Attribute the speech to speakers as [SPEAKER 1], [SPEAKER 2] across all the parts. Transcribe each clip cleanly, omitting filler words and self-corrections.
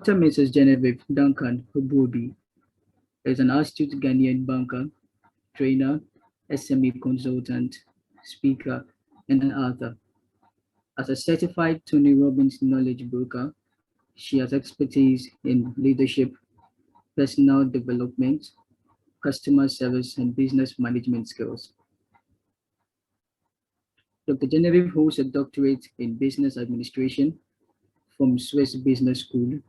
[SPEAKER 1] Dr. Mrs. Genevieve Duncan Obuobi is an astute Ghanaian banker, trainer, SME consultant, speaker, and an author. As a certified Tony Robbins knowledge broker, she has expertise in leadership, personal development, customer service, and business management skills. Dr. Genevieve holds a doctorate in business administration from Swiss Business School,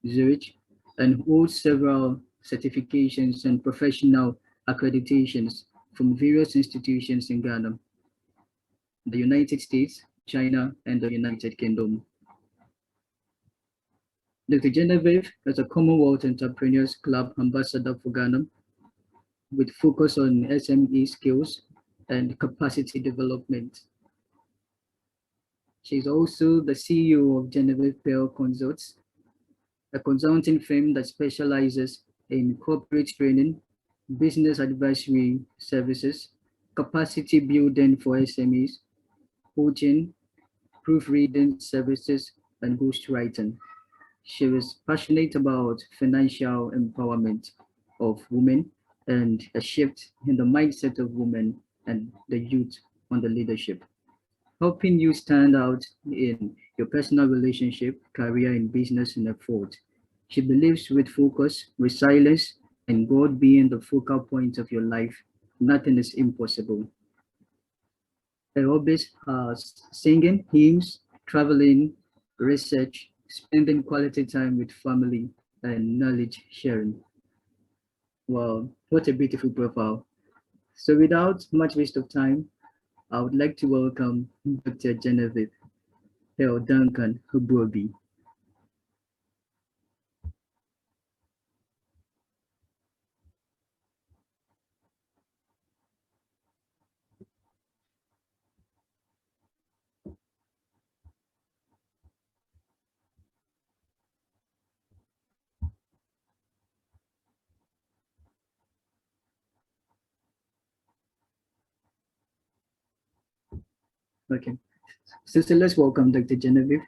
[SPEAKER 1] Zurich, and holds several certifications and professional accreditations from various institutions in Ghana, the United States, China, and the United Kingdom. Dr. Genevieve is a Commonwealth Entrepreneurs Club ambassador for Ghana with focus on SME skills and capacity development. She is also the CEO of Genevieve Pearl Consults, a consulting firm that specializes in corporate training, business advisory services, capacity building for SMEs, coaching, proofreading services, and ghostwriting. She is passionate about financial empowerment of women and a shift in the mindset of women and the youth on the leadership, helping you stand out in your personal relationship, career, and business and effort. She believes with focus, resilience, and God being the focal point of your life, nothing is impossible. Her hobbies are singing, hymns, traveling, research, spending quality time with family, and knowledge sharing. Wow, what a beautiful profile. So without much waste of time, I would like to welcome Dr. Genevieve Duncan Obuobi. Okay, so let's welcome Dr. Genevieve.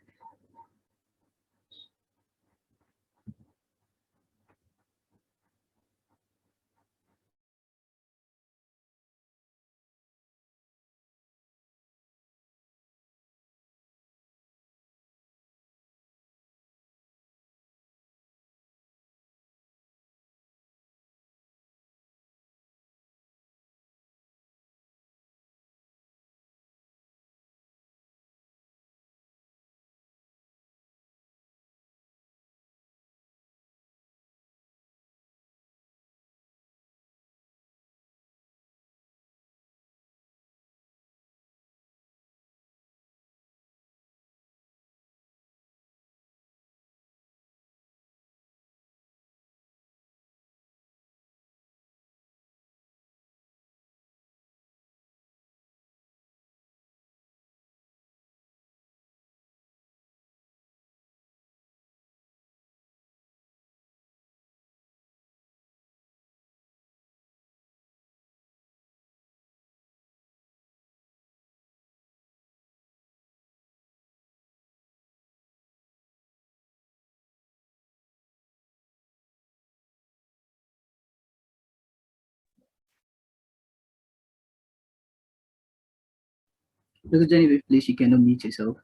[SPEAKER 1] Dr. Genevieve, please, you can unmute yourself.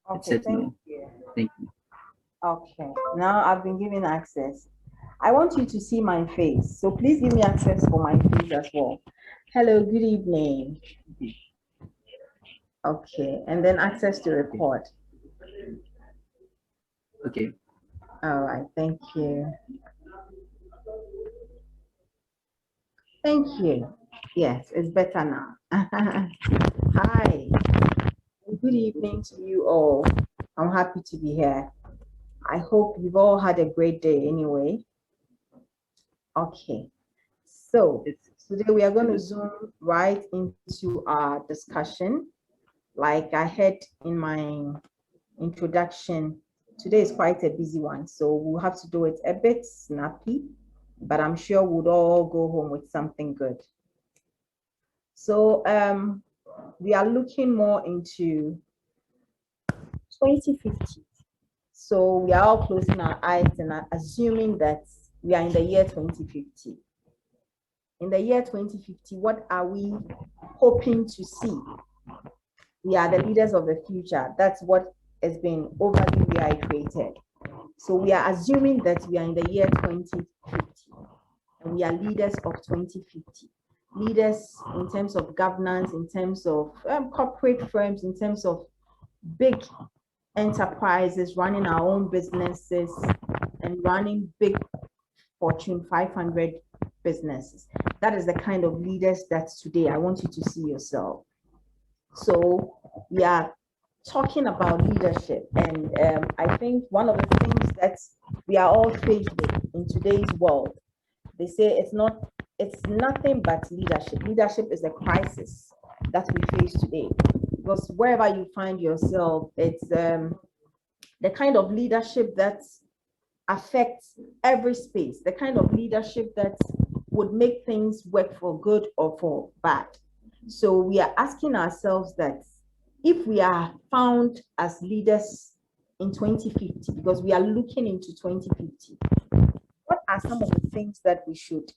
[SPEAKER 2] Okay, thank you.
[SPEAKER 1] Thank you.
[SPEAKER 2] Okay, now I've been given access. I want you to see my face, so please give me access for my face as well. Hello, good evening. Okay, and then access to record.
[SPEAKER 1] Okay.
[SPEAKER 2] All right, thank you. Thank you. Yes, it's better now. Hi, good evening to you all. I'm happy to be here. I hope you've all had a great day anyway. Okay, so today we are going to zoom right into our discussion. Like I had in my introduction, today is quite a busy one, so we'll have to do it a bit snappy, but I'm sure we'll all go home with something good. So we are looking more into 2050. So we are all closing our eyes and assuming that we are in the year 2050. In the year 2050, what are we hoping to see? We are the leaders of the future. That's what has been overly reiterated. So we are assuming that we are in the year 2050 and we are leaders of 2050. Leaders in terms of governance, in terms of corporate firms, in terms of big enterprises, running our own businesses and running big Fortune 500 businesses. That is the kind of leaders that today I want you to see yourself. So we are talking about leadership, and I think one of the things that we are all faced with in today's world, they say it's nothing but leadership. Leadership is a crisis that we face today, because wherever you find yourself, it's the kind of leadership that affects every space, the kind of leadership that would make things work for good or for bad. So we are asking ourselves that if we are found as leaders in 2050, because we are looking into 2050, what are some of the things that we should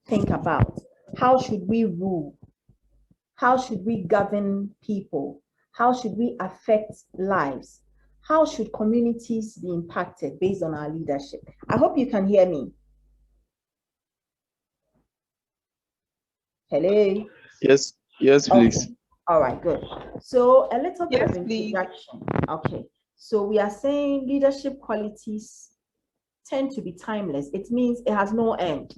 [SPEAKER 2] think about? How should we rule? How should we govern people? How should we affect lives? How should communities be impacted based on our leadership? I hope you can hear me. Hello?
[SPEAKER 3] Yes, please.
[SPEAKER 2] Okay. All right, good. So a little bit
[SPEAKER 4] Yes,
[SPEAKER 2] of
[SPEAKER 4] please.
[SPEAKER 2] introduction. Okay. So we are saying leadership qualities tend to be timeless. It means it has no end.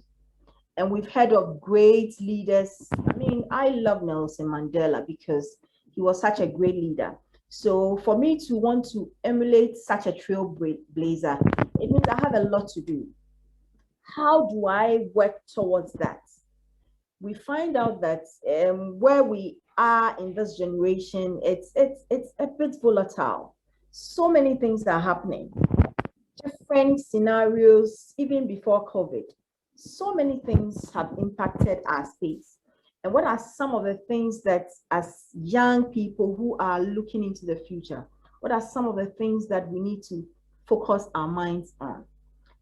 [SPEAKER 2] And we've heard of great leaders. I mean, I love Nelson Mandela because he was such a great leader. So for me to want to emulate such a trailblazer, it means I have a lot to do. How do I work towards that? We find out that where we are in this generation, it's a bit volatile. So many things are happening. Different scenarios, even before COVID. So many things have impacted our space. And what are some of the things that, as young people who are looking into the future, what are some of the things that we need to focus our minds on?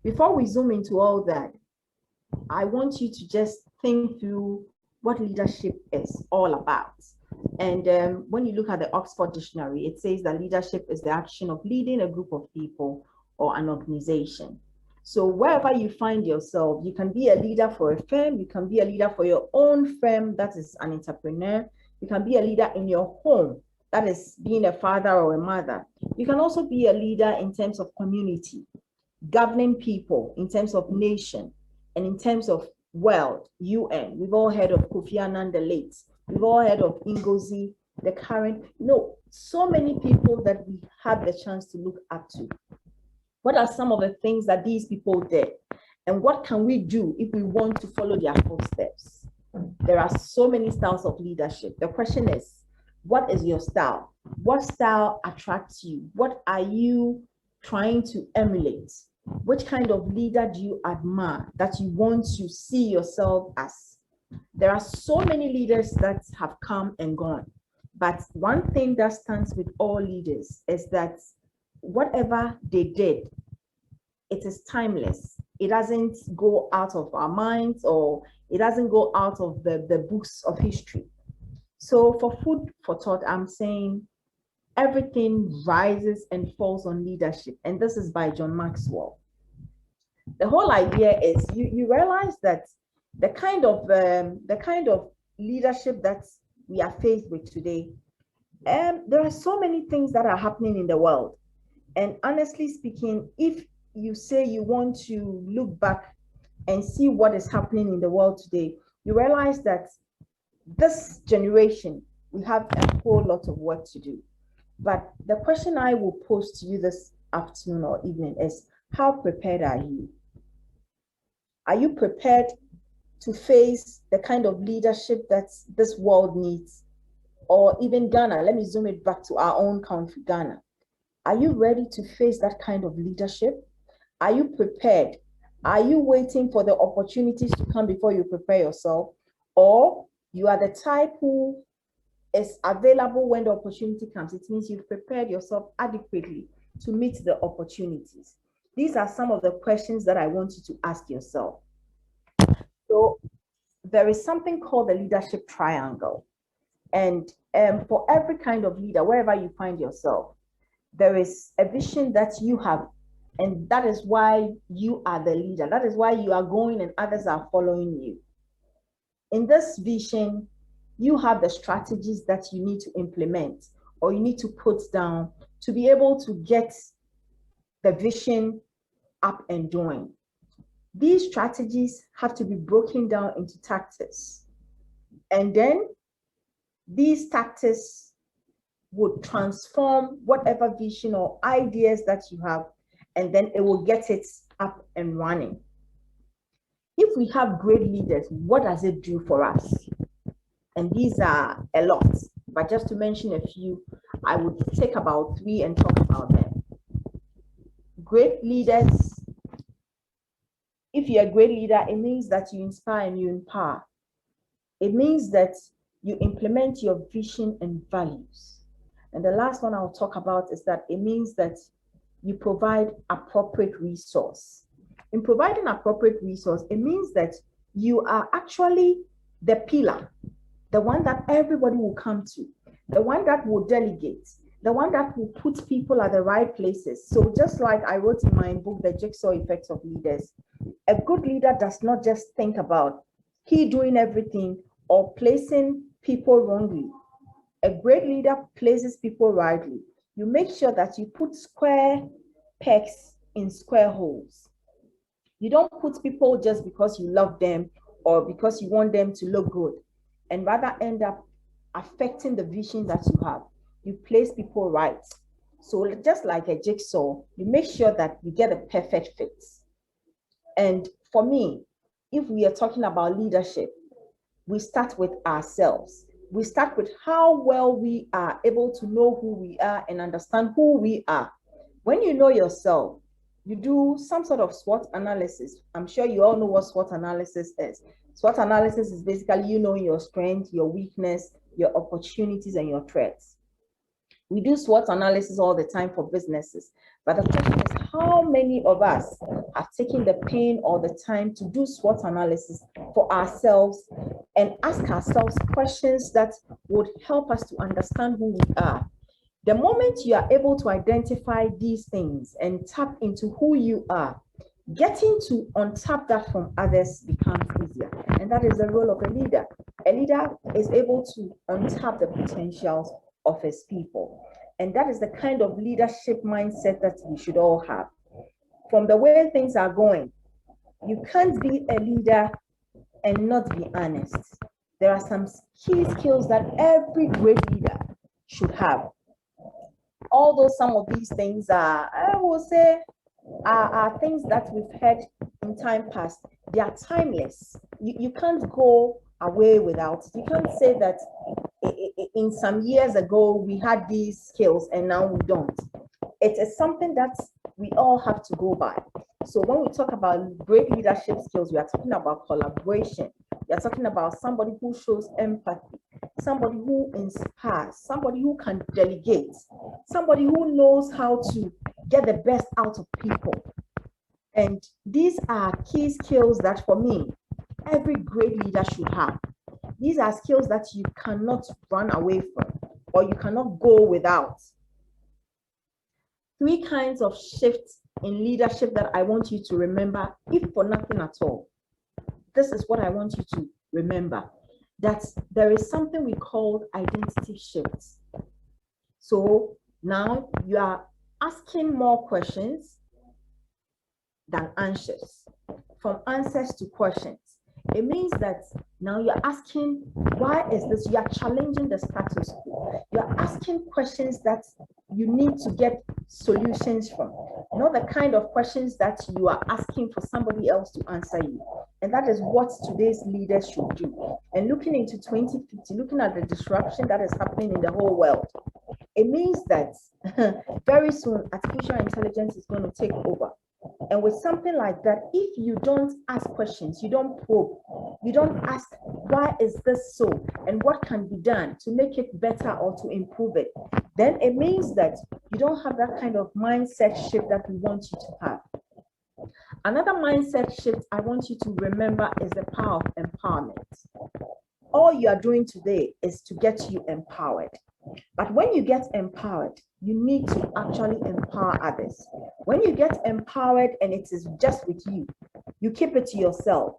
[SPEAKER 2] Before we zoom into all that, I want you to just think through what leadership is all about. And when you look at the Oxford Dictionary, it says that leadership is the action of leading a group of people or an organization. So wherever you find yourself, you can be a leader for a firm, you can be a leader for your own firm, that is an entrepreneur. You can be a leader in your home, that is being a father or a mother. You can also be a leader in terms of community, governing people, in terms of nation, and in terms of world, UN. We've all heard of Kofi Annan, the late. We've all heard of Ngozi, the current. So many people that we have the chance to look up to. What are some of the things that these people did? And what can we do if we want to follow their footsteps? There are so many styles of leadership. The question is, what is your style? What style attracts you? What are you trying to emulate? Which kind of leader do you admire that you want to see yourself as? There are so many leaders that have come and gone. But one thing that stands with all leaders is that whatever they did, it is timeless. It doesn't go out of our minds, or it doesn't go out of the books of history. So for food for thought, I'm saying everything rises and falls on leadership. And this is by John Maxwell. The whole idea is you realize that the kind of leadership that we are faced with today, there are so many things that are happening in the world. And honestly speaking, if you say you want to look back and see what is happening in the world today, you realize that this generation, we have a whole lot of work to do. But the question I will pose to you this afternoon or evening is, how prepared are you? Are you prepared to face the kind of leadership that this world needs? Or even Ghana, let me zoom it back to our own country, Ghana. Are you ready to face that kind of leadership? Are you prepared? Are you waiting for the opportunities to come before you prepare yourself? Or you are the type who is available when the opportunity comes? It means you've prepared yourself adequately to meet the opportunities? These are some of the questions that I want you to ask yourself. So there is something called the leadership triangle. And for every kind of leader, wherever you find yourself, there is a vision that you have. And that is why you are the leader. That is why you are going and others are following you. In this vision, you have the strategies that you need to implement or you need to put down to be able to get the vision up and doing. These strategies have to be broken down into tactics. And then these tactics would transform whatever vision or ideas that you have, and then it will get it up and running. If we have great leaders, what does it do for us? And these are a lot, but just to mention a few, I would take about 3 and talk about them. Great leaders, if you're a great leader, it means that you inspire and you empower. It means that you implement your vision and values. And the last one I'll talk about is that it means that you provide appropriate resource. In providing appropriate resource, it means that you are actually the pillar, the one that everybody will come to, the one that will delegate, the one that will put people at the right places. So just like I wrote in my book, The Jigsaw Effects of Leaders, a good leader does not just think about he doing everything or placing people wrongly. A great leader places people rightly. You make sure that you put square pegs in square holes. You don't put people just because you love them or because you want them to look good, and rather end up affecting the vision that you have. You place people right. So just like a jigsaw, you make sure that you get a perfect fit. And for me, if we are talking about leadership, we start with ourselves. We start with how well we are able to know who we are and understand who we are. When you know yourself, you do some sort of SWOT analysis. I'm sure you all know what SWOT analysis is. SWOT analysis is basically you knowing your strength, your weakness, your opportunities, and your threats. We do SWOT analysis all the time for businesses. But the question is, how many of us have taken the pain or the time to do SWOT analysis for ourselves and ask ourselves questions that would help us to understand who we are? The moment you are able to identify these things and tap into who you are, getting to untap that from others becomes easier. And that is the role of a leader. A leader is able to untap the potentials of his people. And that is the kind of leadership mindset that we should all have. From the way things are going, you can't be a leader and not be honest. There are some key skills that every great leader should have. Although some of these things are, I will say, are things that we've heard in time past, they are timeless. You can't go away without it. You can't say that in some years ago we had these skills and now we don't. It is something that we all have to go by. So when we talk about great leadership skills, we are talking about collaboration. We are talking about somebody who shows empathy, somebody who inspires, somebody who can delegate, somebody who knows how to get the best out of people. And these are key skills that, for me, every great leader should have. These are skills that you cannot run away from or you cannot go without. 3 kinds of shifts in leadership that I want you to remember, if for nothing at all. This is what I want you to remember, that there is something we call identity shifts. So now you are asking more questions than answers, from answers to questions. It means that now you're asking, why is this? You are challenging the status quo. You're asking questions that you need to get solutions from, not the kind of questions that you are asking for somebody else to answer you. And that is what today's leaders should do. And looking into 2050, looking at the disruption that is happening in the whole world, it means that very soon artificial intelligence is going to take over. And with something like that, if you don't ask questions, you don't probe, you don't ask why is this so? And what can be done to make it better or to improve it? Then it means that you don't have that kind of mindset shift that we want you to have. Another mindset shift I want you to remember is the power of empowerment. All you are doing today is to get you empowered. But when you get empowered, you need to actually empower others. When you get empowered and it is just with you, you keep it to yourself.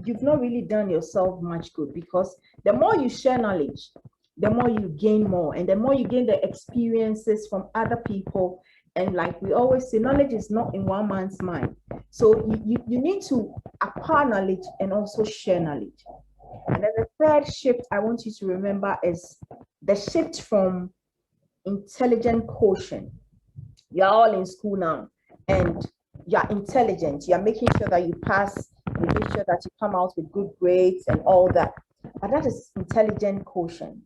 [SPEAKER 2] You've not really done yourself much good, because the more you share knowledge, the more you gain more, and the more you gain the experiences from other people. And like we always say, knowledge is not in one man's mind. So you need to acquire knowledge and also share knowledge. And then the third shift I want you to remember is the shift from intelligent quotient. You're all in school now and you're intelligent. You're making sure that you pass, you make sure that you come out with good grades and all that. But that is intelligent quotient.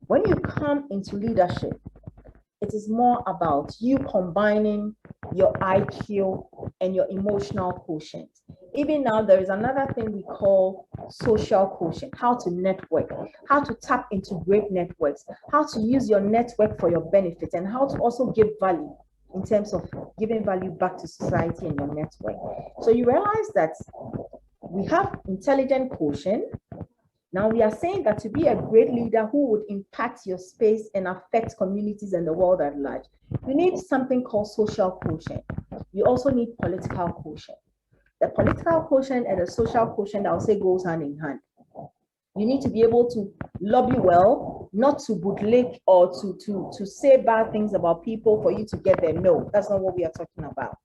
[SPEAKER 2] When you come into leadership, it is more about you combining your IQ and your emotional quotient. Even now, there is another thing we call social quotient, how to network, how to tap into great networks, how to use your network for your benefit, and how to also give value in terms of giving value back to society and your network. So you realize that we have intelligent quotient. Now we are saying that to be a great leader who would impact your space and affect communities and the world at large, you need something called social quotient. You also need political quotient. The political quotient and the social quotient, I'll say, goes hand in hand. You need to be able to lobby well, not to bootlick or to say bad things about people for you to get there. No, that's not what we are talking about.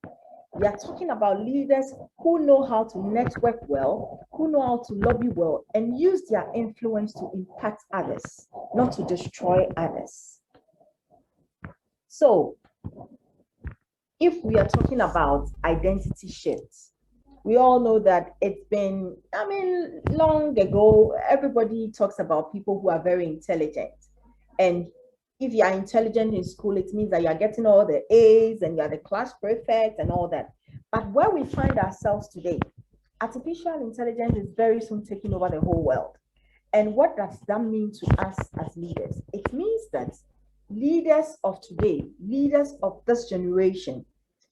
[SPEAKER 2] We are talking about leaders who know how to network well, who know how to lobby well, and use their influence to impact others, not to destroy others. So, if we are talking about identity shifts, we all know that it's been, long ago, everybody talks about people who are very intelligent. And if you are intelligent in school, it means that you are getting all the A's and you are the class prefect and all that. But where we find ourselves today, artificial intelligence is very soon taking over the whole world. And what does that mean to us as leaders? It means that leaders of today, leaders of this generation,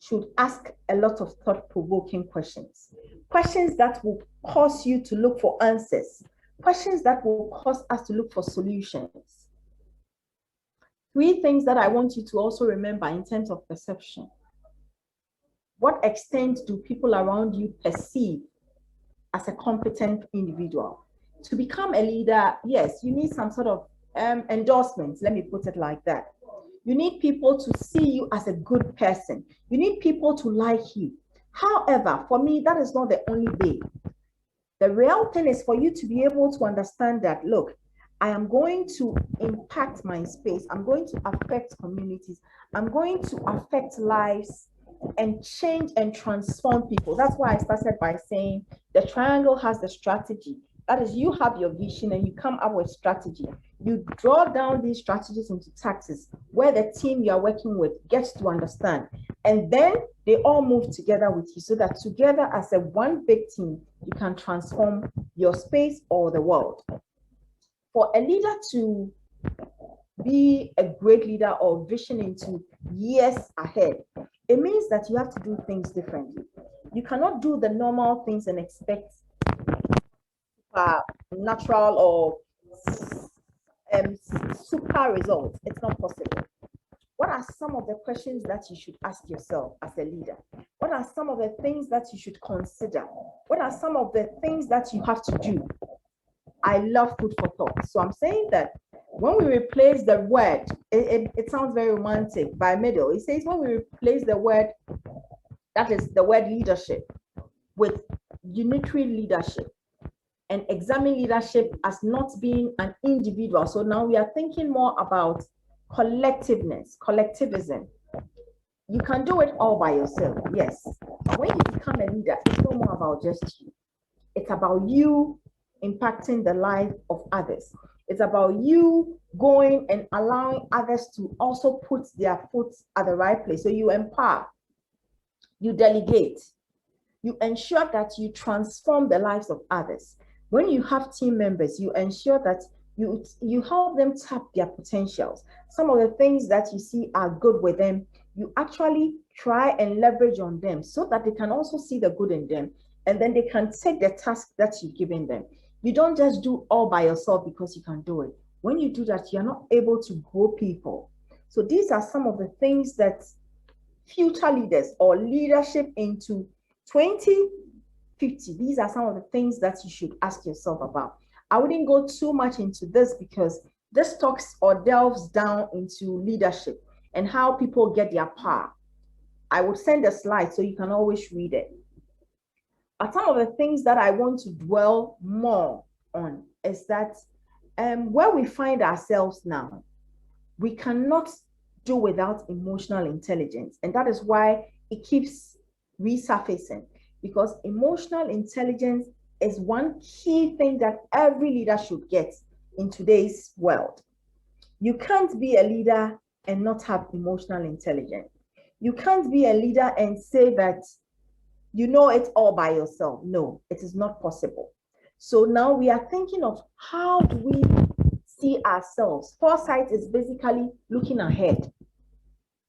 [SPEAKER 2] should ask a lot of thought-provoking questions. Questions that will cause you to look for answers. Questions that will cause us to look for solutions. 3 things that I want you to also remember in terms of perception. What extent do people around you perceive as a competent individual? To become a leader, yes, you need some sort of endorsements, let me put it like that. You need people to see you as a good person. You need people to like you. However, for me, that is not the only way. The real thing is for you to be able to understand that, look, I am going to impact my space. I'm going to affect communities. I'm going to affect lives and change and transform people. That's why I started by saying the triangle has the strategy. That is, you have your vision and you come up with strategy. You draw down these strategies into tactics where the team you are working with gets to understand. And then they all move together with you so that together as a one big team, you can transform your space or the world. For a leader to be a great leader or vision into years ahead, it means that you have to do things differently. You cannot do the normal things and expect natural or super results. It's not possible. What are some of the questions that you should ask yourself as a leader? What are some of the things that you should consider? What are some of the things that you have to do? I love food for thought. So I'm saying that when we replace the word, it sounds very romantic by middle. It says when we replace the word, that is the word leadership, with unitary leadership, and examine leadership as not being an individual. So now we are thinking more about collectiveness, collectivism. You can do it all by yourself, yes. But when you become a leader, it's no more about just you. It's about you impacting the life of others. It's about you going and allowing others to also put their foot at the right place. So you empower, you delegate, you ensure that you transform the lives of others. When you have team members, you ensure that you help them tap their potentials. Some of the things that you see are good with them, you actually try and leverage on them so that they can also see the good in them, and then they can take the task that you've given them. You don't just do all by yourself because you can do it. When you do that, you're not able to grow people. So these are some of the things that future leaders or leadership into 2050, these are some of the things that you should ask yourself about. I wouldn't go too much into this because this talks or delves down into leadership and how people get their power. I would send a slide so you can always read it. But some of the things that I want to dwell more on is that where we find ourselves now, we cannot do without emotional intelligence. And that is why it keeps resurfacing, because emotional intelligence is one key thing that every leader should get in today's world. You can't be a leader and not have emotional intelligence. You can't be a leader and say that you know it all by yourself. No, it is not possible. So now we are thinking of how do we see ourselves. Foresight is basically looking ahead.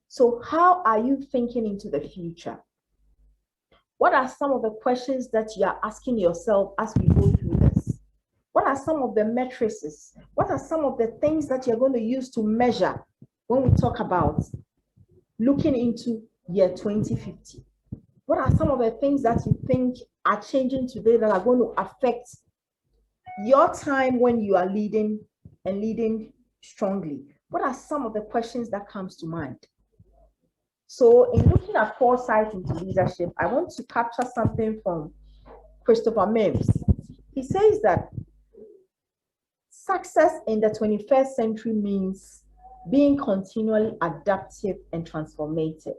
[SPEAKER 2] So how are you thinking into the future? What are some of the questions that you are asking yourself as we go through this? What are some of the matrices? What are some of the things that you're going to use to measure when we talk about looking into year 2050? What are some of the things that you think are changing today that are going to affect your time when you are leading and leading strongly? What are some of the questions that comes to mind? So in looking at foresight into leadership, I want to capture something from Christopher Mims. He says that success in the 21st century means being continually adaptive and transformative.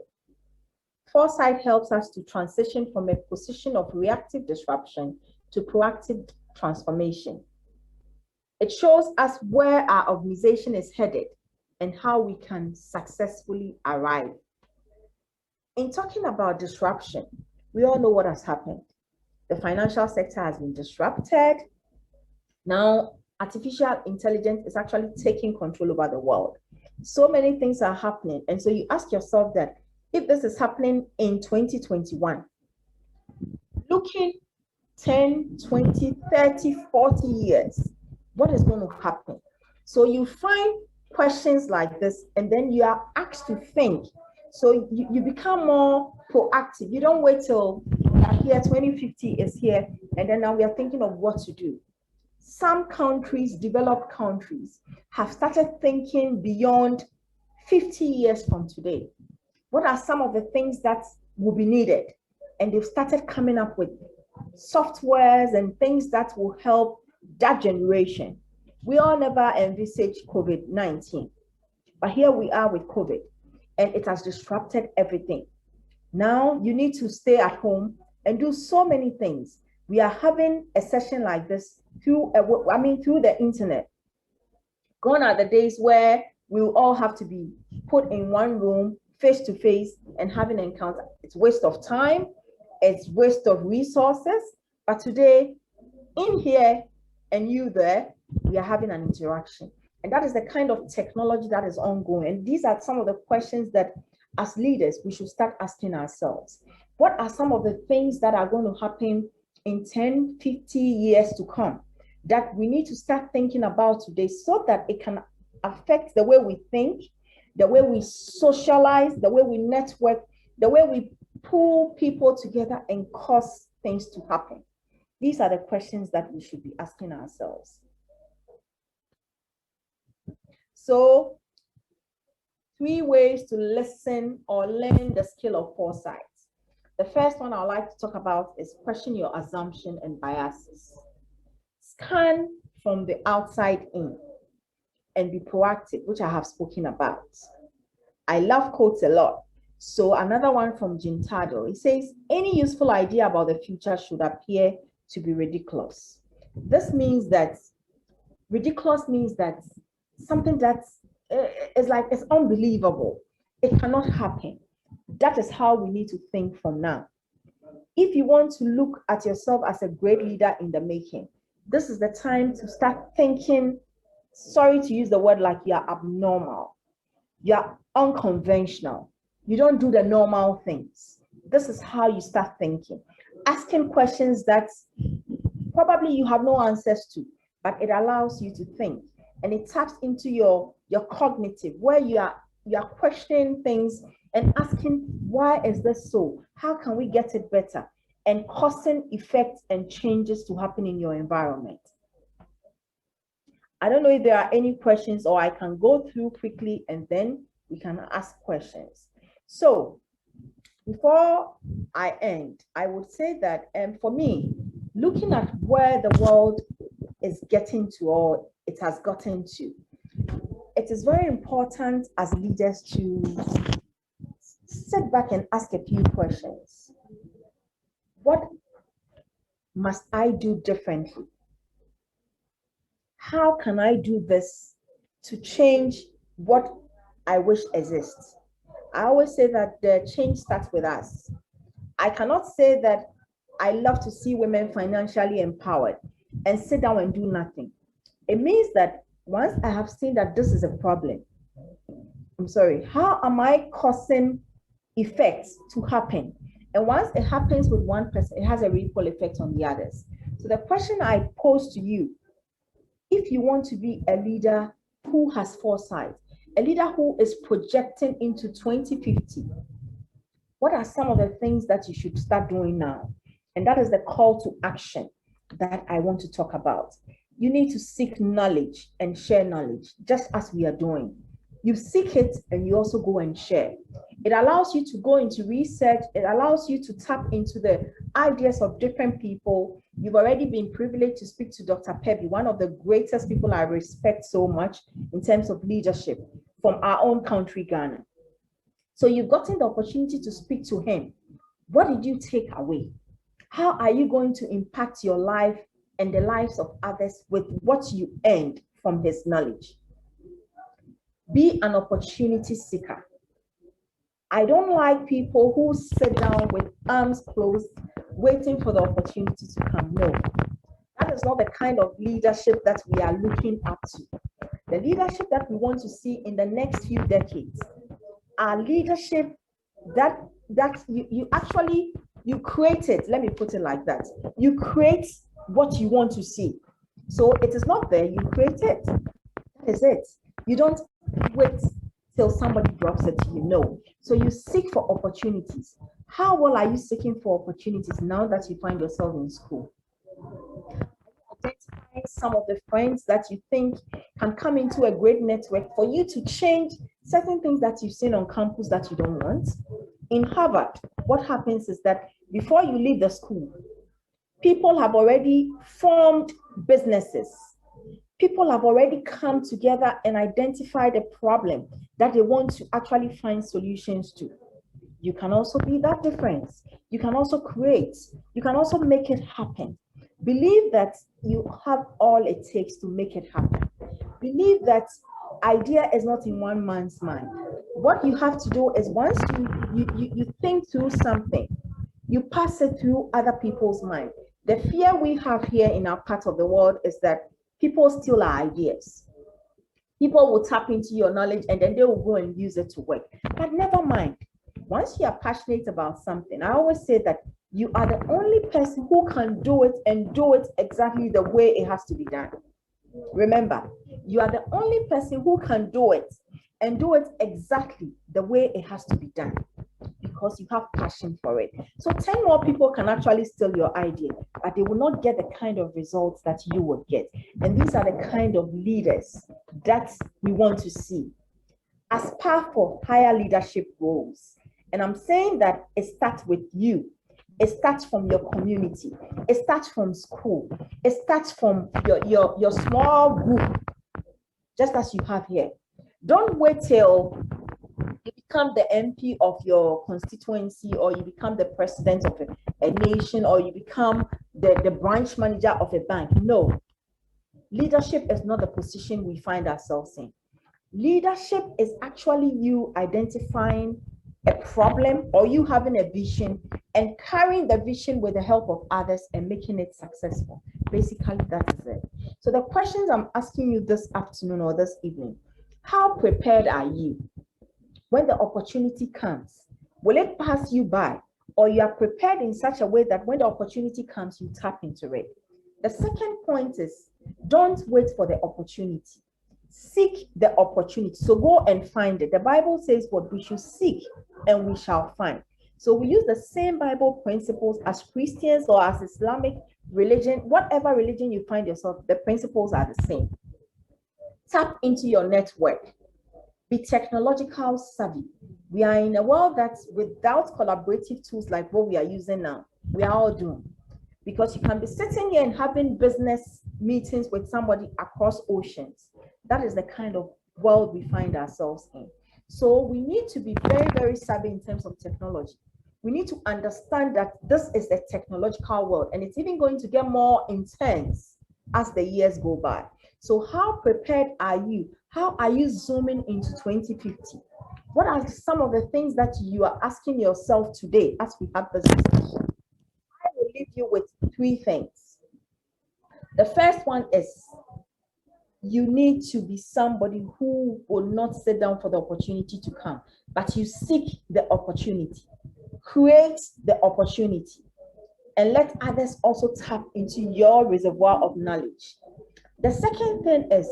[SPEAKER 2] Foresight helps us to transition from a position of reactive disruption to proactive transformation. It shows us where our organization is headed and how we can successfully arrive. In talking about disruption, we all know what has happened. The financial sector has been disrupted. Now, artificial intelligence is actually taking control over the world. So many things are happening. And so you ask yourself that if this is happening in 2021, looking 10, 20, 30, 40 years, what is going to happen? So you find questions like this, and then you are asked to think. So you become more proactive. You don't wait till here 2050 is here, and then now we are thinking of what to do. Some countries, developed countries, have started thinking beyond 50 years from today. What are some of the things that will be needed? And they've started coming up with softwares and things that will help that generation. We all never envisaged COVID-19, but here we are with COVID, and it has disrupted everything. Now you need to stay at home and do so many things. We are having a session like this through the internet. Gone are the days where we will all have to be put in one room face to face and having an encounter. It's waste of time, it's waste of resources. But today, in here and you there, we are having an interaction. And that is the kind of technology that is ongoing. And these are some of the questions that as leaders, we should start asking ourselves. What are some of the things that are going to happen in 10, 50 years to come that we need to start thinking about today so that it can affect the way we think, the way we socialize, the way we network, the way we pull people together and cause things to happen? These are the questions that we should be asking ourselves. So, 3 ways to listen or learn the skill of foresight. The first one I'd like to talk about is question your assumption and biases. Scan from the outside in and be proactive, which I have spoken about. I love quotes a lot. So another one from Jim Tado, he says, any useful idea about the future should appear to be ridiculous. This means that ridiculous means that something that is like, it's unbelievable. It cannot happen. That is how we need to think from now. If you want to look at yourself as a great leader in the making, This is the time to start thinking, sorry to use the word like you're abnormal, you're unconventional, you don't do the normal things. This is how you start thinking, asking questions that probably you have no answers to, but it allows you to think, and it taps into your cognitive, where you are questioning things and asking, why is this so? How can we get it better? And causing effects and changes to happen in your environment. I don't know if there are any questions, or I can go through quickly and then we can ask questions. So before I end, I would say that for me, looking at where the world is getting to, or it has gotten to, it is very important as leaders to sit back and ask a few questions. What must I do differently? How can I do this to change what I wish exists? I always say that the change starts with us. I cannot say that I love to see women financially empowered and sit down and do nothing. It means that once I have seen that this is a problem, how am I causing effects to happen? And once it happens with one person, it has a ripple effect on the others. So the question I pose to you, if you want to be a leader who has foresight, a leader who is projecting into 2050, what are some of the things that you should start doing now? And that is the call to action that I want to talk about. You need to seek knowledge and share knowledge, just as we are doing. You seek it and you also go and share. It allows you to go into research. It allows you to tap into the ideas of different people. You've already been privileged to speak to Dr. Pebi, one of the greatest people I respect so much in terms of leadership from our own country, Ghana. So you've gotten the opportunity to speak to him. What did you take away? How are you going to impact your life and the lives of others with what you earned from his knowledge? Be an opportunity seeker. I don't like people who sit down with arms closed, waiting for the opportunity to come. No, that is not the kind of leadership that we are looking up to. The leadership that we want to see in the next few decades are leadership that you create it. Let me put it like that. You create what you want to see. So it is not there, you create it. That is it. You don't wait till somebody drops it to you. No. So you seek for opportunities. How well are you seeking for opportunities now that you find yourself in school? Identify some of the friends that you think can come into a great network for you to change certain things that you've seen on campus that you don't want. In Harvard, what happens is that before you leave the school, people have already formed businesses. People have already come together and identified a problem that they want to actually find solutions to. You can also be that difference. You can also create. You can also make it happen. Believe that you have all it takes to make it happen. Believe that idea is not in one man's mind. What you have to do is once you think through something, you pass it through other people's mind. The fear we have here in our part of the world is that people steal our ideas. People will tap into your knowledge and then they will go and use it to work. But never mind. Once you are passionate about something, I always say that you are the only person who can do it and do it exactly the way it has to be done. Remember, you are the only person who can do it and do it exactly the way it has to be done, because you have passion for it. So 10 more people can actually steal your idea, but they will not get the kind of results that you would get. And these are the kind of leaders that we want to see. Aspire for higher leadership roles. And I'm saying that it starts with you. It starts from your community. It starts from school. It starts from your small group, just as you have here. Don't wait till you become the MP of your constituency, or you become the president of a nation, or you become the branch manager of a bank. No. Leadership is not the position we find ourselves in. Leadership is actually you identifying a problem or you having a vision and carrying the vision with the help of others and making it successful. Basically, that is it. So the questions I'm asking you this afternoon or this evening, how prepared are you? When the opportunity comes, will it pass you by? Or you are prepared in such a way that when the opportunity comes, you tap into it? The second point is, don't wait for the opportunity. Seek the opportunity. So go and find it. The Bible says what we should seek and we shall find. So we use the same Bible principles as Christians or as Islamic religion, whatever religion you find yourself, the principles are the same. Tap into your network. Be technological savvy. We are in a world that's without collaborative tools like what we are using now, we are all doomed. Because you can be sitting here and having business meetings with somebody across oceans. That is the kind of world we find ourselves in. So we need to be very, very savvy in terms of technology. We need to understand that this is a technological world, and it's even going to get more intense as the years go by. So how prepared are you? How are you zooming into 2050? What are some of the things that you are asking yourself today as we have this discussion? I will leave you with 3 things. The first one is, you need to be somebody who will not sit down for the opportunity to come, but you seek the opportunity, create the opportunity, and let others also tap into your reservoir of knowledge. The second thing is,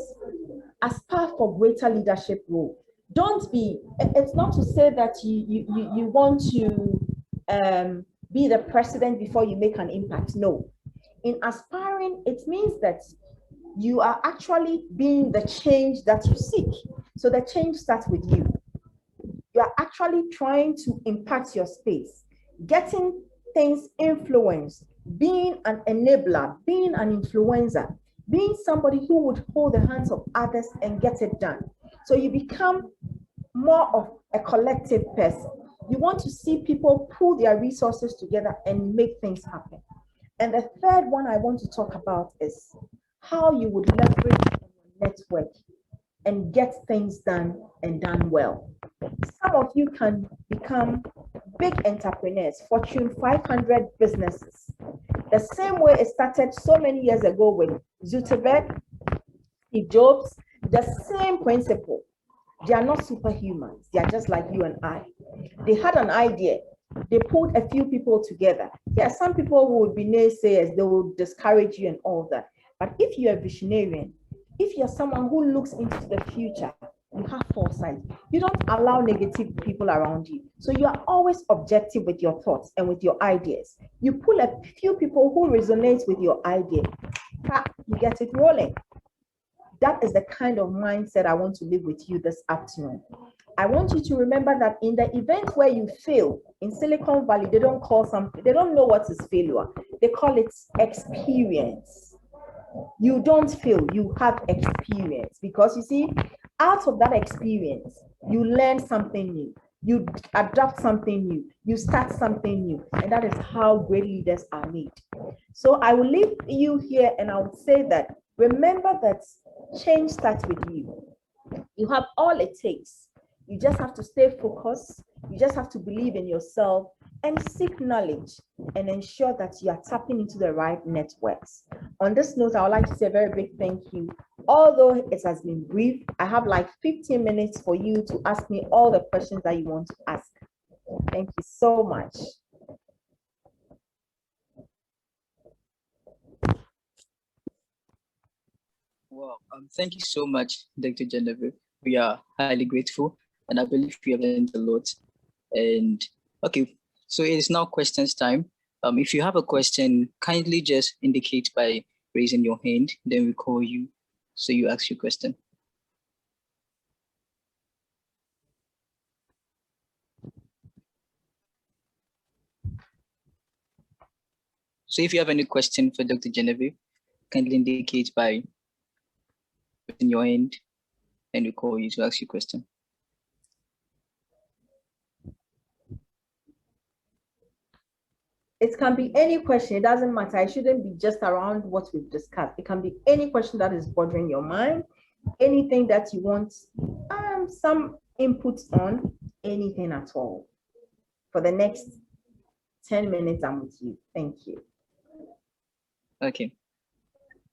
[SPEAKER 2] aspire for greater leadership role. Don't be, it's not to say that you want to be the president before you make an impact. No. In aspiring, it means that you are actually being the change that you seek. So the change starts with you. You are actually trying to impact your space, getting things influenced, being an enabler, being an influencer, being somebody who would hold the hands of others and get it done. So you become more of a collective person. You want to see people pull their resources together and make things happen. And the third one I want to talk about is how you would leverage your network and get things done and done well. Some of you can become big entrepreneurs, Fortune 500 businesses. The same way it started so many years ago with Zuckerberg, Steve Jobs, the same principle. They are not superhumans. They are just like you and I. They had an idea. They pulled a few people together. There are some people who would be naysayers. They will discourage you and all that. But if you're a visionarian, if you're someone who looks into the future, you have foresight. You don't allow negative people around you. So you are always objective with your thoughts and with your ideas. You pull a few people who resonate with your idea. You get it rolling. That is the kind of mindset I want to live with you this afternoon. I want you to remember that in the event where you fail in Silicon Valley, they don't know what is failure. They call it experience. You don't fail, you have experience, because you see, out of that experience, you learn something new, you adopt something new, you start something new, and that is how great leaders are made. So I will leave you here and I would say that, remember that change starts with you. You have all it takes. You just have to stay focused. You just have to believe in yourself and seek knowledge and ensure that you are tapping into the right networks. On this note, I would like to say a very big thank you. Although it has been brief, I have like 15 minutes for you to ask me all the questions that you want to ask. Thank you so much.
[SPEAKER 1] Wow, thank you so much, Dr. Genevieve. We are highly grateful, and I believe we have learned a lot. And okay, so it is now questions time. If you have a question, kindly just indicate by raising your hand, then we call you, so you ask your question. So if you have any question for Dr. Genevieve, kindly indicate by raising your hand, and we call you to ask your question.
[SPEAKER 2] It can be any question, it doesn't matter. It shouldn't be just around what we've discussed. It can be any question that is bothering your mind, anything that you want some input on, anything at all. For the next 10 minutes, I'm with you. Thank you.
[SPEAKER 1] Okay.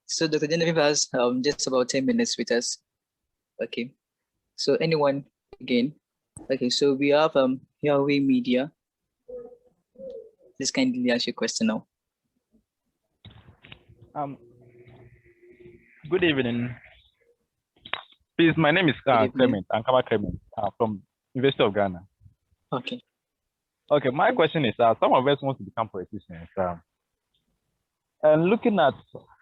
[SPEAKER 1] So Dr. Genevieve has just about 10 minutes with us. Okay. So anyone again? Okay, so we have Yahweh Media. Please kindly ask your question now.
[SPEAKER 4] Good evening. Please, my name is Clement, Ankama Clement, from University of Ghana.
[SPEAKER 1] Okay.
[SPEAKER 4] Okay, my question is, some of us want to become politicians. And looking at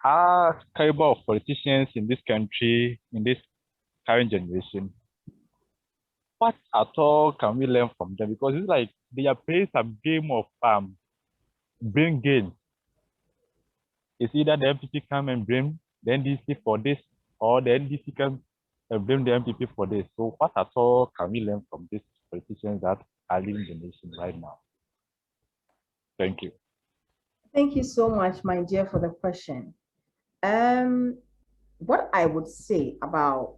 [SPEAKER 4] our caliber of politicians in this country, in this current generation, what at all can we learn from them? Because it's like they are playing some game of brain gain. It's either the MPP come and blame the NDC for this, or the NDC come and blame the MPP for this. So what at all can we learn from these politicians that are leading the nation right now? Thank you.
[SPEAKER 2] Thank you so much, my dear, for the question. What I would say about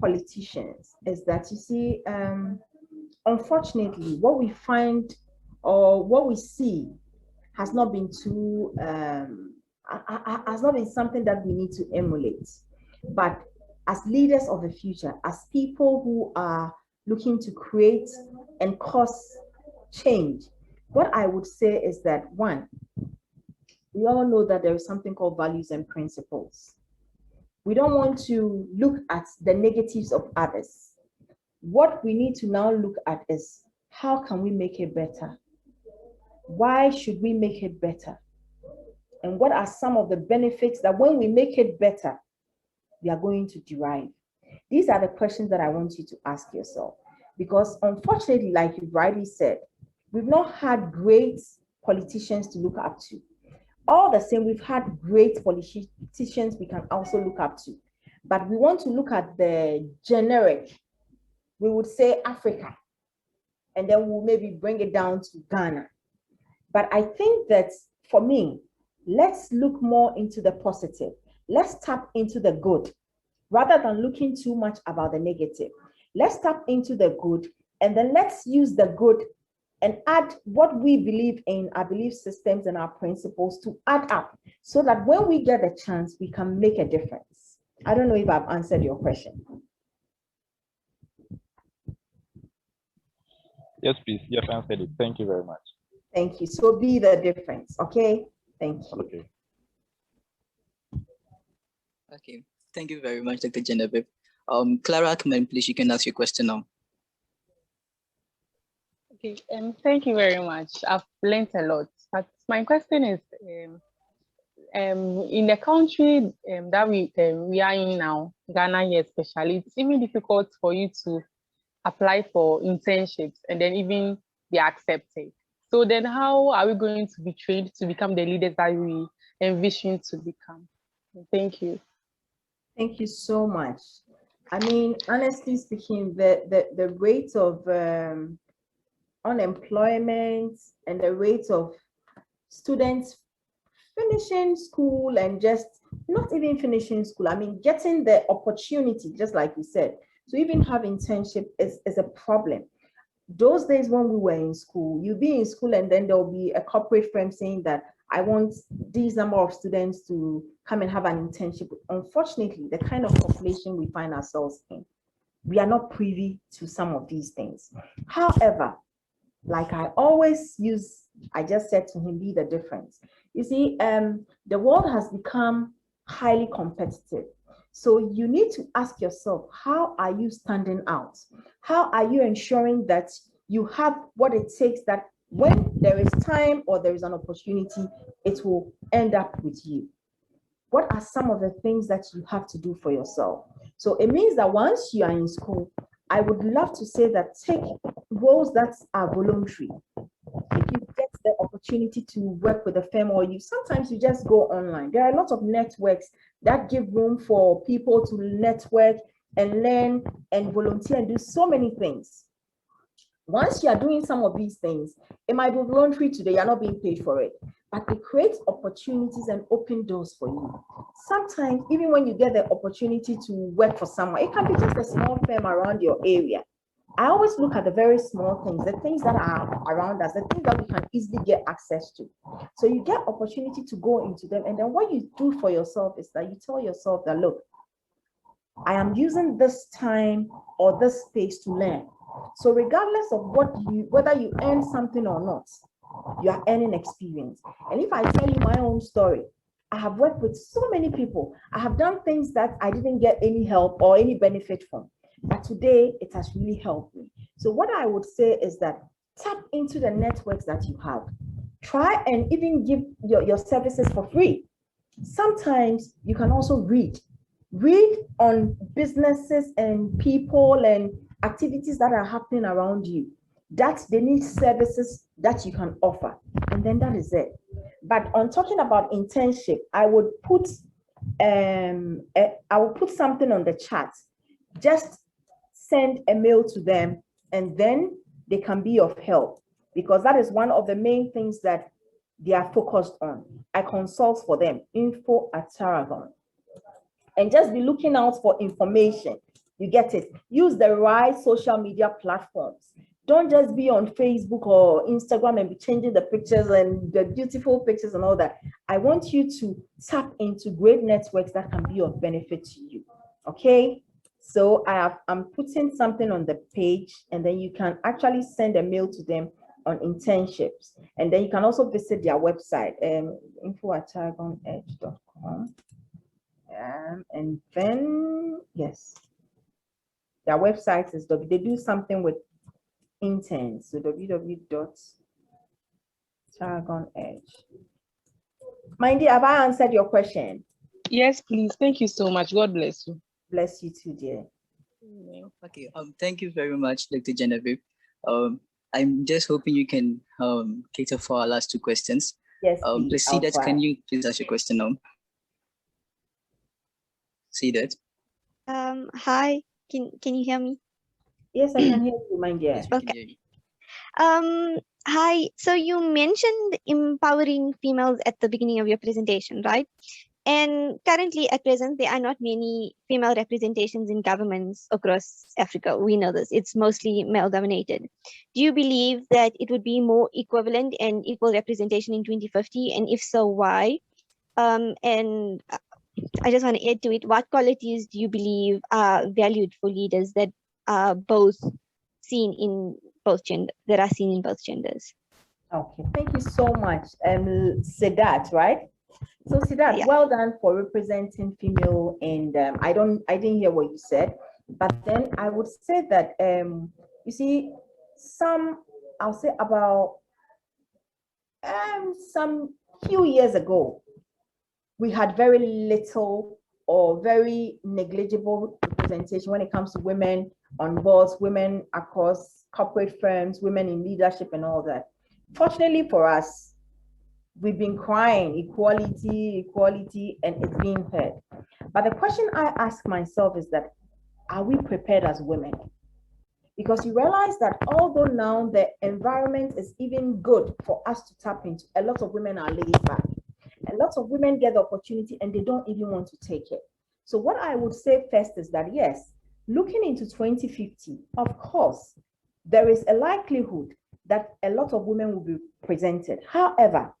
[SPEAKER 2] politicians is that, you see, unfortunately, what we find or what we see has not been too, has not been something that we need to emulate. But as leaders of the future, as people who are looking to create and cause change, what I would say is that, one, we all know that there is something called values and principles. We don't want to look at the negatives of others. What we need to now look at is, how can we make it better? Why should we make it better? And what are some of the benefits that when we make it better, we are going to derive? These are the questions that I want you to ask yourself. Because unfortunately, like you rightly said, we've not had great politicians to look up to. All the same, we've had great politicians we can also look up to. But we want to look at the generic. We would say Africa, and then we'll maybe bring it down to Ghana. But I think that for me, let's look more into the positive. Let's tap into the good rather than looking too much about the negative. Let's tap into the good, and then let's use the good and add what we believe in, our belief systems and our principles to add up, so that when we get a chance, we can make a difference. I don't know if I've answered your question.
[SPEAKER 4] Yes, please. Yes, I answered it. Thank you very much.
[SPEAKER 2] Thank you. So be the difference, okay? Thank you.
[SPEAKER 4] Okay.
[SPEAKER 1] Okay. Thank you very much, Dr. Genevieve. Clara, come in, please. You can ask your question now.
[SPEAKER 5] Okay, thank you very much. I've learned a lot. But my question is, in the country that we are in now, Ghana here especially, it's even difficult for you to apply for internships and then even be accepted. So then how are we going to be trained to become the leaders that we envision to become? Thank you.
[SPEAKER 2] Thank you so much. I mean, honestly speaking, the rate of unemployment and the rate of students finishing school and just not even finishing school, I mean, getting the opportunity, just like you said, to even have internship is a problem. Those days when we were in school, you'd be in school and then there'll be a corporate firm saying that I want these number of students to come and have an internship. Unfortunately, the kind of population we find ourselves in, we are not privy to some of these things. However, like I always use, I just said to him, be the difference. You see, the world has become highly competitive. So you need to ask yourself, how are you standing out? How are you ensuring that you have what it takes, that when there is time or there is an opportunity, it will end up with you? What are some of the things that you have to do for yourself? So it means that once you are in school, I would love to say that take roles that are voluntary. If you get the opportunity to work with a firm, or sometimes you just go online. There are a lot of networks that give room for people to network and learn and volunteer and do so many things. Once you are doing some of these things, it might be voluntary today, you're not being paid for it, but it creates opportunities and open doors for you. Sometimes, even when you get the opportunity to work for someone, it can be just a small firm around your area. I always look at the very small things, the things that are around us, the things that we can easily get access to. So you get opportunity to go into them. And then what you do for yourself is that you tell yourself that, look, I am using this time or this space to learn. So regardless of whether you earn something or not, you are earning experience. And if I tell you my own story, I have worked with so many people. I have done things that I didn't get any help or any benefit from. But today, it has really helped me. So what I would say is that tap into the networks that you have. Try and even give your services for free. Sometimes you can also read. Read on businesses and people and activities that are happening around you, that they need services that you can offer. And then that is it. But on talking about internship, I would put something on the chat. Just send a mail to them and then they can be of help, because that is one of the main things that they are focused on. I consult for them, info@Tarragon. And just be looking out for information. You get it? Use the right social media platforms. Don't just be on Facebook or Instagram and be changing the pictures and the beautiful pictures and all that. I want you to tap into great networks that can be of benefit to you. Okay? So I'm putting something on the page, and then you can actually send a mail to them on internships. And then you can also visit their website, info@tarragonedge.com. And then, yes, their website is, they do something with interns, so www.tarragonedge. Mindy, have I answered your question?
[SPEAKER 5] Yes, please. Thank you so much. God bless you.
[SPEAKER 2] Bless you too, dear.
[SPEAKER 6] Okay, thank you very much, Dr. Genevieve. I'm just hoping you can cater for our last two questions.
[SPEAKER 2] Yes,
[SPEAKER 6] please see that. Can you please ask your question now? See that?
[SPEAKER 7] Hi, can you hear me?
[SPEAKER 2] Yes, I can hear you, my dear.
[SPEAKER 6] Yes, we can
[SPEAKER 7] Okay.
[SPEAKER 6] hear you.
[SPEAKER 7] Hi, so you mentioned empowering females at the beginning of your presentation, right? And currently at present, there are not many female representations in governments across Africa. We know this, it's mostly male dominated. Do you believe that it would be more equivalent and equal representation in 2050? And if so, why? And I just want to add to it, what qualities do you believe are valued for leaders that are seen in both genders?
[SPEAKER 2] Okay, thank you so much. Siddharth, right? So Siddharth,
[SPEAKER 7] Yeah.
[SPEAKER 2] well done for representing female. And I didn't hear what you said, but then I would say that you see, I'll say about some few years ago, we had very little or very negligible representation when it comes to women on boards, women across corporate firms, women in leadership and all that. Fortunately for us, we've been crying equality, and it's being heard. But the question I ask myself is that, are we prepared as women? Because you realize that although now the environment is even good for us to tap into, a lot of women are laid back. A lot of women get the opportunity and they don't even want to take it. So what I would say first is that, yes, looking into 2050, of course, there is a likelihood that a lot of women will be presented. However,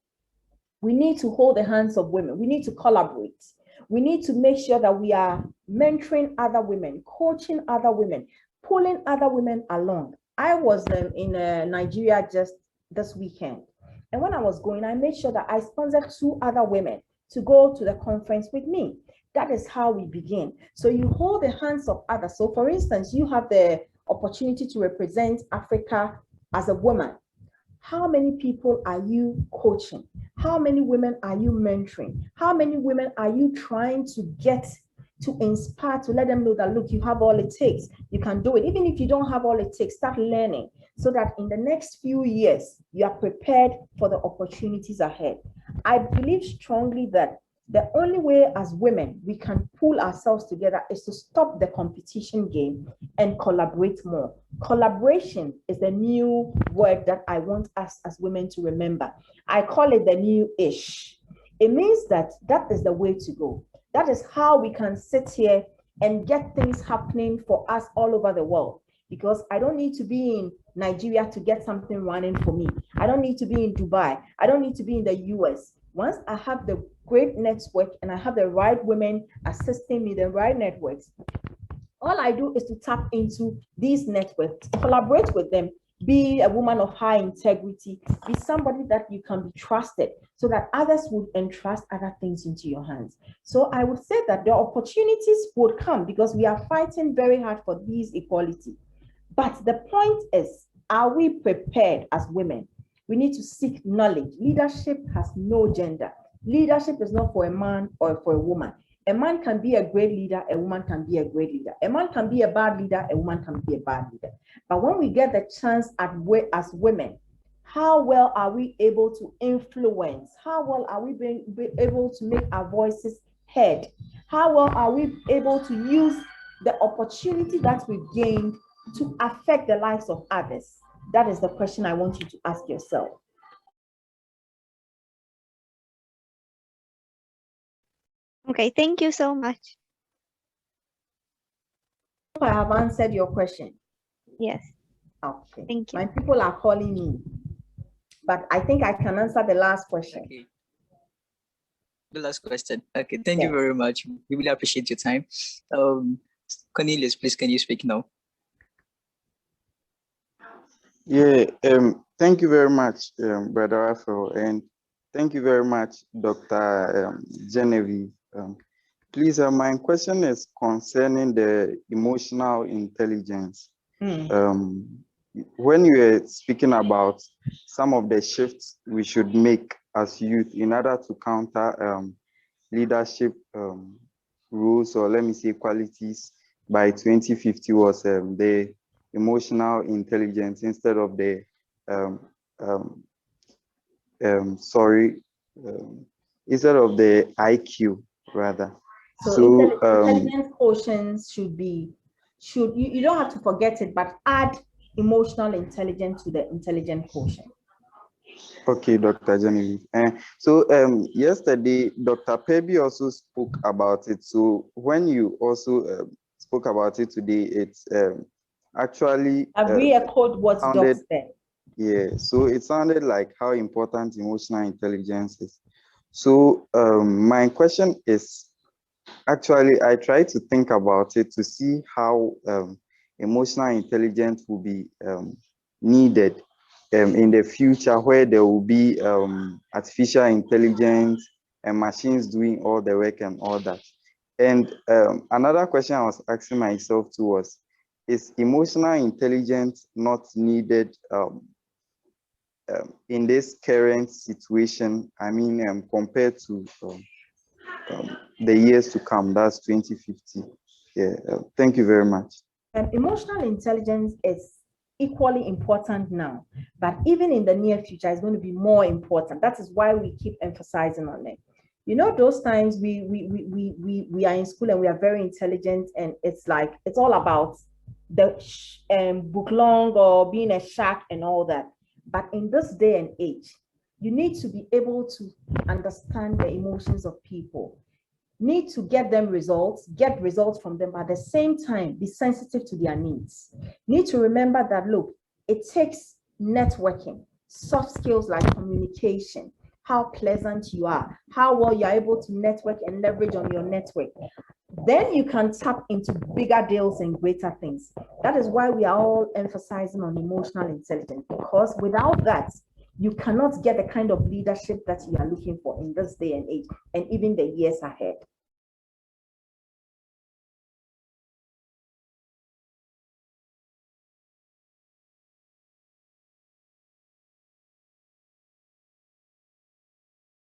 [SPEAKER 2] we need to hold the hands of women. We need to collaborate. We need to make sure that we are mentoring other women, coaching other women, pulling other women along. I was in Nigeria just this weekend. And when I was going, I made sure that I sponsored 2 other women to go to the conference with me. That is how we begin. So you hold the hands of others. So for instance, you have the opportunity to represent Africa as a woman. How many people are you coaching? How many women are you mentoring? How many women are you trying to get to inspire, to let them know that, look, you have all it takes. You can do it. Even if you don't have all it takes, start learning so that in the next few years, you are prepared for the opportunities ahead. I believe strongly that the only way as women we can pull ourselves together is to stop the competition game and collaborate more. Collaboration is the new word that I want us as women to remember. I call it the new-ish. It means that that is the way to go. That is how we can sit here and get things happening for us all over the world. because I don't need to be in Nigeria to get something running for me. I don't need to be in Dubai. I don't need to be in the US. Once I have the great network and I have the right women assisting me, the right networks, all I do is to tap into these networks, collaborate with them, be a woman of high integrity, be somebody that you can be trusted so that others would entrust other things into your hands. So I would say that the opportunities would come because we are fighting very hard for these equality. But the point is, are we prepared as women? We need to seek knowledge. Leadership has no gender. Leadership is not for a man or for a woman. A man can be a great leader, a woman can be a great leader. A man can be a bad leader, a woman can be a bad leader. But when we get the chance as women, how well are we able to influence? How well are we being able to make our voices heard? How well are we able to use the opportunity that we've gained to affect the lives of others? That is the question I want you to ask yourself.
[SPEAKER 7] Okay, thank you so much.
[SPEAKER 2] I have answered your question.
[SPEAKER 7] Yes,
[SPEAKER 2] Okay.
[SPEAKER 7] thank you.
[SPEAKER 2] My people are calling me, but I think I can answer the last question.
[SPEAKER 6] Okay. The last question. Okay, thank you very much. We really appreciate your time. Cornelius, please, can you speak now?
[SPEAKER 3] Yeah, thank you very much, Brother Raphael, and thank you very much, Dr. Genevieve. Please, my question is concerning the emotional intelligence. When you were speaking about some of the shifts we should make as youth in order to counter leadership rules, or let me say qualities, by 2050 was the emotional intelligence instead of the instead of the IQ rather.
[SPEAKER 2] So intelligence quotients should be, you don't have to forget it, but add emotional intelligence to the intelligent quotient.
[SPEAKER 3] Okay, Dr. Genevieve. So yesterday, Dr. Pebi also spoke about it. So when you also spoke about it today, it's actually
[SPEAKER 2] I re-echoed what Doc said.
[SPEAKER 3] Yeah, so it sounded like how important emotional intelligence is. So my question is, actually, I try to think about it to see how emotional intelligence will be needed in the future, where there will be artificial intelligence and machines doing all the work and all that. And another question I was asking myself too was, is emotional intelligence not needed in this current situation? I mean, compared to the years to come, that's 2050. Yeah, thank you very much.
[SPEAKER 2] Emotional intelligence is equally important now, but even in the near future, it's going to be more important. That is why we keep emphasizing on it. You know, those times we are in school and we are very intelligent, and it's like, it's all about the book long or being a shark and all that. But in this day and age, you need to be able to understand the emotions of people, need to get results from them, but at the same time, be sensitive to their needs. Need to remember that, look, it takes networking, soft skills like communication, how pleasant you are, how well you're able to network and leverage on your network. Then you can tap into bigger deals and greater things. That is why we are all emphasizing on emotional intelligence, because without that, you cannot get the kind of leadership that you are looking for in this day and age, and even the years ahead.